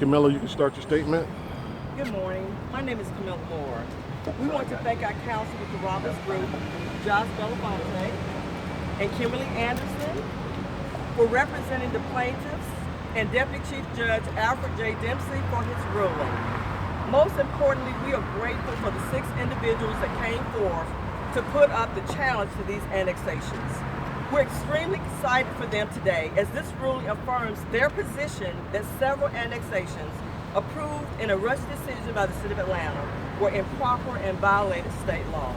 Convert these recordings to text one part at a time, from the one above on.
Camilla, you can start your statement. Good morning. My name is Camilla Moore. We want to thank our council with the Roberts Group, Josh Belafonte, and Kimberly Anderson for representing the plaintiffs and Deputy Chief Judge Alfred J. Dempsey for his ruling. Most importantly, we are grateful for the 6 individuals that came forth to put up the challenge to these annexations. We're extremely excited for them today as this ruling affirms their position that several annexations approved in a rush decision by the City of Atlanta were improper and violated state law.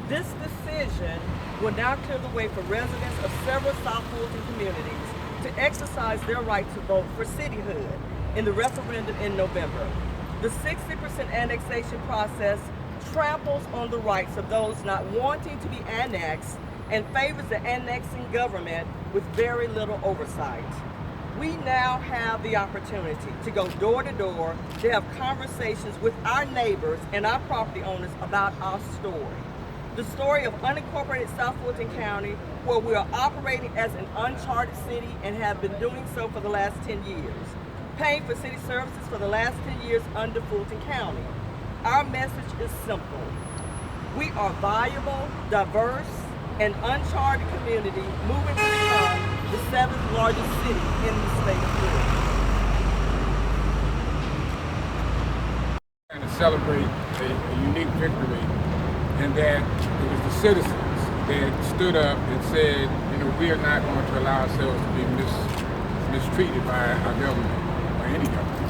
This decision will now clear the way for residents of several South Fulton communities to exercise their right to vote for cityhood in the referendum in November. The 60% annexation process tramples on the rights of those not wanting to be annexed and favors the annexing government with very little oversight. We now have the opportunity to go door to door to have conversations with our neighbors and our property owners about our story. The story of unincorporated South Fulton County, where we are operating as an uncharted city and have been doing so for the last 10 years, paying for city services for the last 10 years under Fulton County. Our message is simple. We are valuable, diverse, and uncharted community moving to become the 7th largest city in the state of Florida. And to celebrate a unique victory, and that it was the citizens that stood up and said, we are not going to allow ourselves to be mistreated by our government, by any government.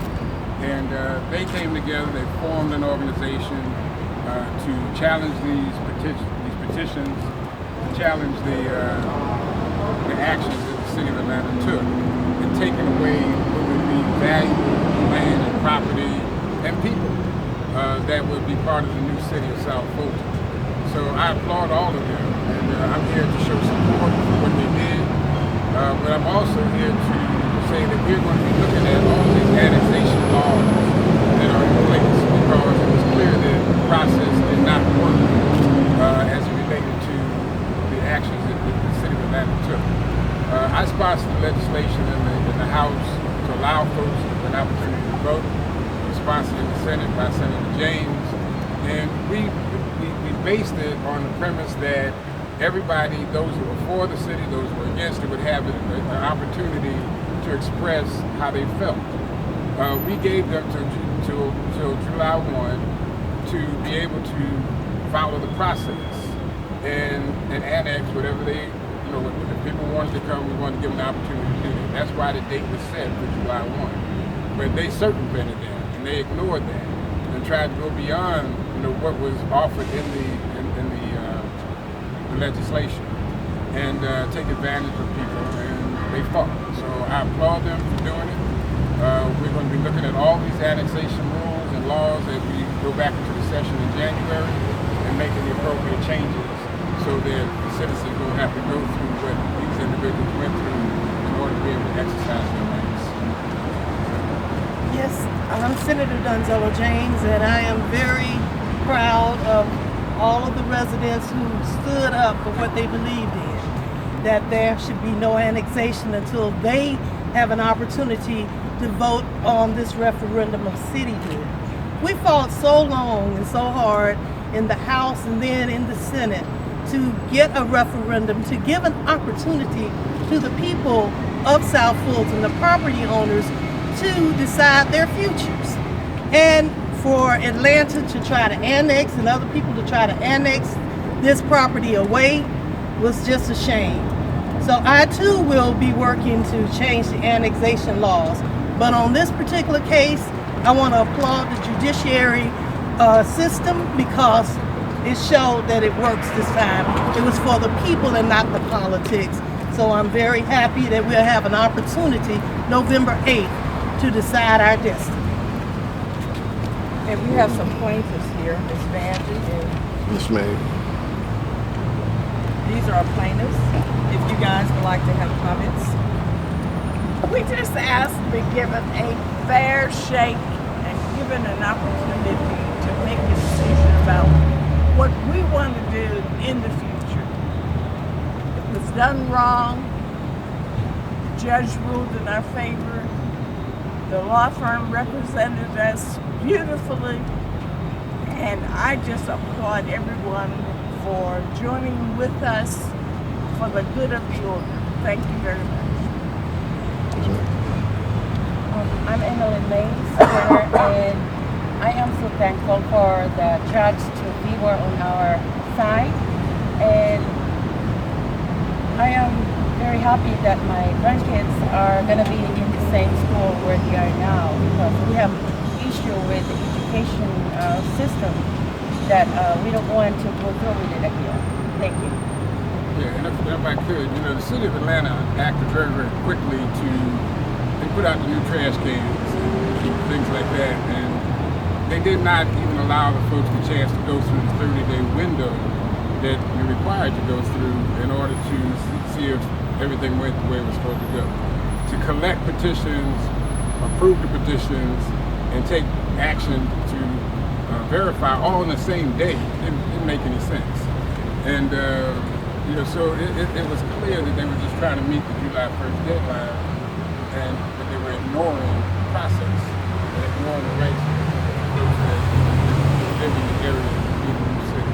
And they came together, they formed an organization to challenge these petitions, to challenge the actions that the City of Atlanta took in taking away what would be valuable land and property and people that would be part of the new city of South Fulton. So I applaud all of them, and I'm here to show support for what they did, but I'm also here to say that we're going to be looking at all these annexation laws that are in place, because it was clear that the process did not work as it related to the actions that the City of Atlanta took. I sponsored the legislation in the House to allow folks an opportunity to vote. We sponsored in the Senate by Senator James, and we based it on the premise that everybody, those who were for the city, those who were against it, would have an opportunity to express how they felt. We gave them till July 1 to be able to follow the process and annex whatever they, if people wanted to come, we wanted to give them an opportunity to do that. That's why the date was set for July 1. But they circumvented that, and they ignored that, and tried to go beyond, what was offered in the legislation, and take advantage of people, and they fought. So I applaud them for doing it. We're going to be looking at all these annexation rules and laws as we go back into the session in January, and making the appropriate changes so that the citizens don't have to go through what these individuals went through in order to be able to exercise their rights. Yes, I'm Senator Donzella James, and I am very proud of all of the residents who stood up for what they believed in, that there should be no annexation until they have an opportunity to vote on this referendum of cityhood. We fought so long and so hard in the House and then in the Senate to get a referendum, to give an opportunity to the people of South Fulton, the property owners, to decide their futures. And for Atlanta to try to annex and other people to try to annex this property away was just a shame. So I too will be working to change the annexation laws. But on this particular case, I want to applaud the judiciary system, because it showed that it works this time. It was for the people and not the politics. So I'm very happy that we'll have an opportunity November 8th to decide our destiny. And we have some plaintiffs here, Ms. Vandy. Yes, ma'am. These are our plaintiffs. If you guys would like to have comments. We just asked to be given a fair shake and given an opportunity to make a decision about what we want to do in the future. It was done wrong. The judge ruled in our favor. The law firm represented us beautifully, and I just applaud everyone for joining with us for the good of the order. Thank you very much. I'm Emily Mays, and I am so thankful for the judge to be on our side, and I am very happy that my grandkids are going to be in the same school where they are now, because we have issue with the education system that we don't want to go through with it again. Thank you. Yeah, and if I could, the city of Atlanta acted very, very quickly they put out the new trash cans and things like that, and they did not even allow the folks the chance to go through the 30-day window that you're required to go through in order to see if everything went the way it was supposed to go. To collect petitions, approve the petitions, and take action to verify all on the same day didn't make any sense. And so it was clear that they were just trying to meet the July 1st deadline, and that they were ignoring the process, and ignoring the rights of those that live in the area in the city.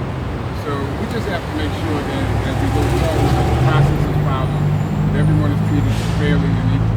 So we just have to make sure that as we go forward, that the process is followed, that everyone is treated fairly and equally.